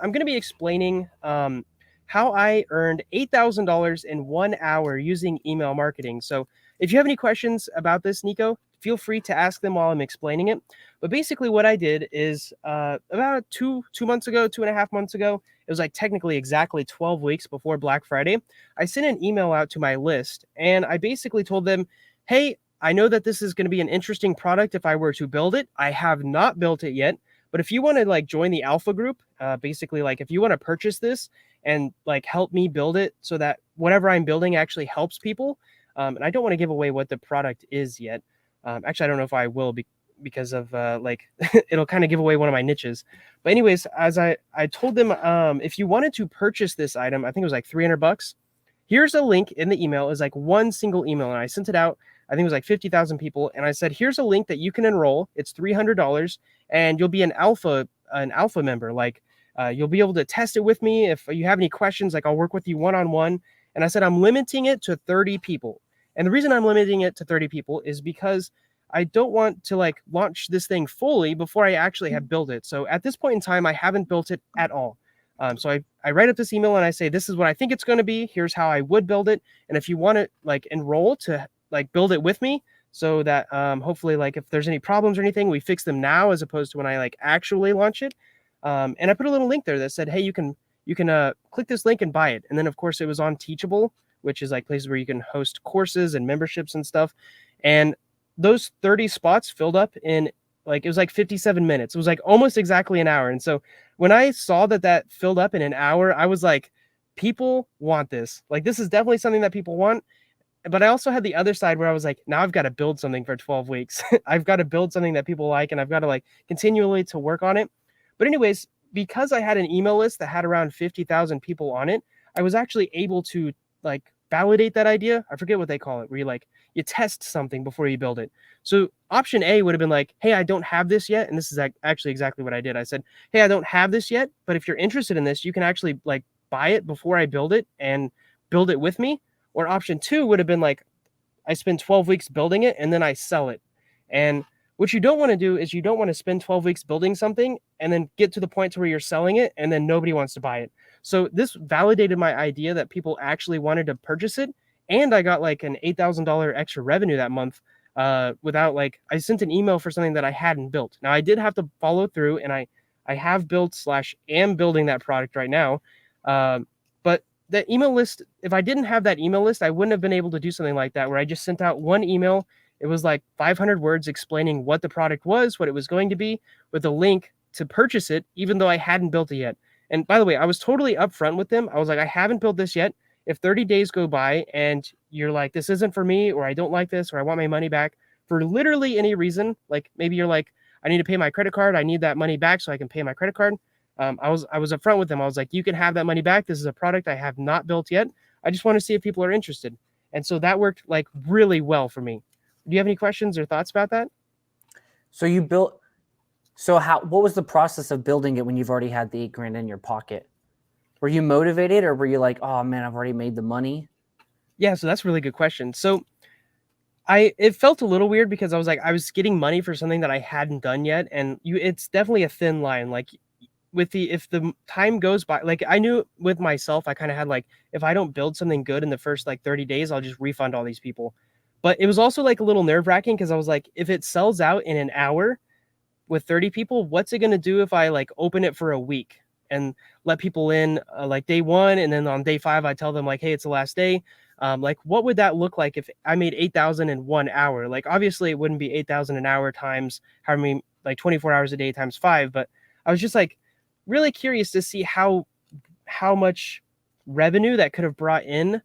I'm going to be explaining how I earned $8,000 in 1 hour using email marketing. So, if you have any questions about this, Nico, feel free to ask them while I'm explaining it. But basically, what I did is about two months ago, 2.5 months ago, it was like technically exactly 12 weeks before Black Friday. I sent an email out to my list, and I basically told them, "Hey, I know that this is going to be an interesting product if I were to build it. I have not built it yet." But if you want to like join the alpha group, basically like if you want to purchase this and like help me build it so that whatever I'm building actually helps people, and I don't want to give away what the product is yet. Actually, I don't know if I will because of like it'll kind of give away one of my niches. But anyways, as I told them, if you wanted to purchase this item, I think it was like $300. Here's a link in the email. Is like one single email, and I sent it out. I think it was like 50,000 people, and I said, "Here's a link that you can enroll. It's $300, and you'll be an alpha member. Like, you'll be able to test it with me. If you have any questions, like I'll work with you one on one." And I said, "I'm limiting it to 30 people." And the reason I'm limiting it to 30 people is because I don't want to like launch this thing fully before I actually have built it. So at this point in time, I haven't built it at all. So I write up this email and I say, "This is what I think it's going to be. Here's how I would build it. And if you want to like enroll to like build it with me, so that hopefully like if there's any problems or anything, we fix them now as opposed to when I like actually launch it." And I put a little link there that said, "Hey, you can click this link and buy it." And then of course it was on Teachable, which is like places where you can host courses and memberships and stuff. And those 30 spots filled up in like it was like 57 minutes. It was like almost exactly an hour. And so when I saw that filled up in an hour, I was like, people want this. Like this is definitely something that people want. But I also had the other side where I was like, now I've got to build something for 12 weeks. I've got to build something that people like, and I've got to like continually to work on it. But anyways, because I had an email list that had around 50,000 people on it, I was actually able to like validate that idea. I forget what they call it, where you test something before you build it. So option A would have been like, "Hey, I don't have this yet." And this is actually exactly what I did. I said, "Hey, I don't have this yet, but if you're interested in this, you can actually like buy it before I build it and build it with me." Or option two would have been like, I spend 12 weeks building it and then I sell it. And what you don't want to do is you don't want to spend 12 weeks building something and then get to the point to where you're selling it and then nobody wants to buy it. So this validated my idea that people actually wanted to purchase it. And I got like an $8,000 extra revenue that month without like, I sent an email for something that I hadn't built. Now I did have to follow through and I have built / am building that product right now. But the email list, if I didn't have that email list, I wouldn't have been able to do something like that where I just sent out one email. It was like 500 words explaining what the product was, what it was going to be, with a link to purchase it, even though I hadn't built it yet. And by the way, I was totally upfront with them. I was like, "I haven't built this yet. If 30 days go by and you're like, this isn't for me, or I don't like this, or I want my money back for literally any reason, like maybe you're like, I need to pay my credit card. I need that money back so I can pay my credit card." I was upfront with them. I was like, "You can have that money back. This is a product I have not built yet. I just want to see if people are interested." And so that worked like really well for me. Do you have any questions or thoughts about that? So you built. So what was the process of building it when you've already had the 8 grand in your pocket? Were you motivated, or were you like, "Oh man, I've already made the money"? Yeah, so that's a really good question. So it felt a little weird because I was like, I was getting money for something that I hadn't done yet. And it's definitely a thin line. Like if the time goes by, like I knew with myself, I kind of had like, if I don't build something good in the first like 30 days, I'll just refund all these people. But it was also like a little nerve wracking because I was like, if it sells out in an hour with 30 people, what's it going to do if I like open it for a week and let people in like day one, and then on day 5 I tell them like, "Hey, it's the last day." Like what would that look like if I made 8,000 in 1 hour? Like obviously it wouldn't be 8,000 an hour times how many, like 24 hours a day times 5. But I was just like really curious to see how much revenue that could have brought in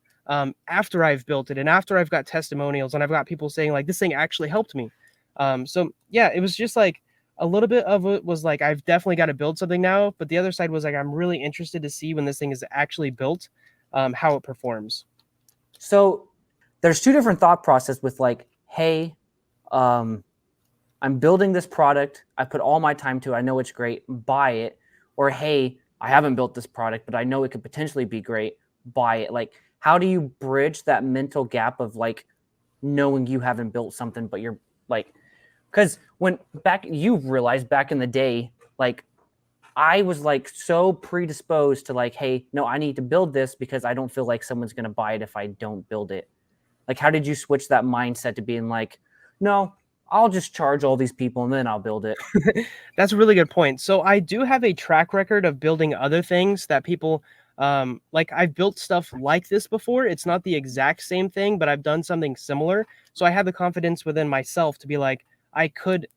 after I've built it and after I've got testimonials and I've got people saying like, this thing actually helped me. So yeah, it was just like a little bit of it was like, I've definitely got to build something now. But the other side was like, I'm really interested to see when this thing is actually built, how it performs. So there's two different thought process with like, "Hey, I'm building this product. I put all my time to it. I know it's great. Buy it." Or, "Hey, I haven't built this product, but I know it could potentially be great. Buy it." Like, how do you bridge that mental gap of like knowing you haven't built something, but you're like, because when back, you realize back in the day, like I was like so predisposed to like, hey, no, I need to build this because I don't feel like someone's going to buy it if I don't build it. Like, how did you switch that mindset to being like, no, I'll just charge all these people and then I'll build it? That's a really good point. So I do have a track record of building other things that people like I've built stuff like this before. It's not the exact same thing, but I've done something similar. So I have the confidence within myself to be like, I could,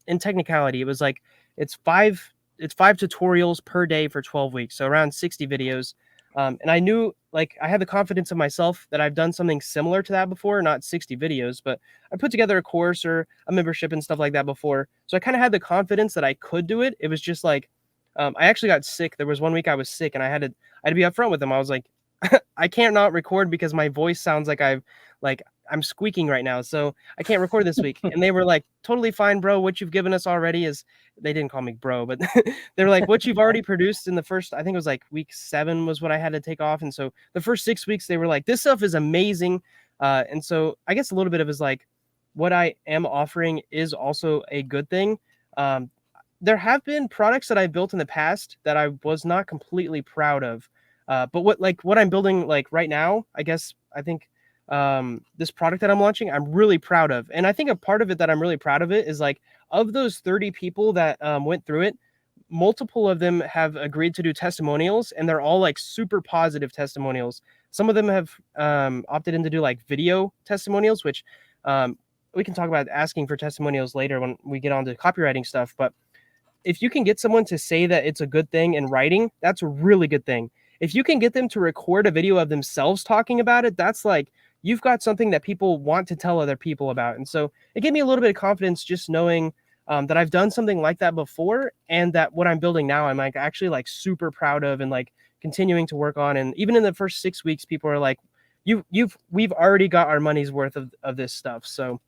in technicality, it was like it's five it's 5 tutorials per day for 12 weeks, so around 60 videos. And I knew, like, I had the confidence of myself that I've done something similar to that before, not 60 videos, but I put together a course or a membership and stuff like that before. So I kind of had the confidence that I could do it. It was just like, I actually got sick. There was one week I was sick, and I had to be upfront with them. I was like, I can't not record because my voice sounds like I'm squeaking right now, so I can't record this week. And they were like, totally fine, bro. What you've given us already is, they didn't call me bro, but they were like, what you've already produced in the first, I think it was like week 7 was what I had to take off. And so the first 6 weeks, they were like, this stuff is amazing. And so I guess a little bit of it is like, what I am offering is also a good thing. There have been products that I built in the past that I was not completely proud of. But what I'm building like right now, I think this product that I'm launching, I'm really proud of. And I think a part of it that I'm really proud of it is like, of those 30 people that went through it, multiple of them have agreed to do testimonials, and they're all like super positive testimonials. Some of them have opted in to do like video testimonials, which we can talk about asking for testimonials later when we get on to copywriting stuff. But if you can get someone to say that it's a good thing in writing, that's a really good thing. If you can get them to record a video of themselves talking about it, that's like, you've got something that people want to tell other people about. And so it gave me a little bit of confidence just knowing that I've done something like that before, and that what I'm building now, I'm like actually like super proud of and like continuing to work on. And even in the first 6 weeks, people are like, we've already got our money's worth of this stuff. So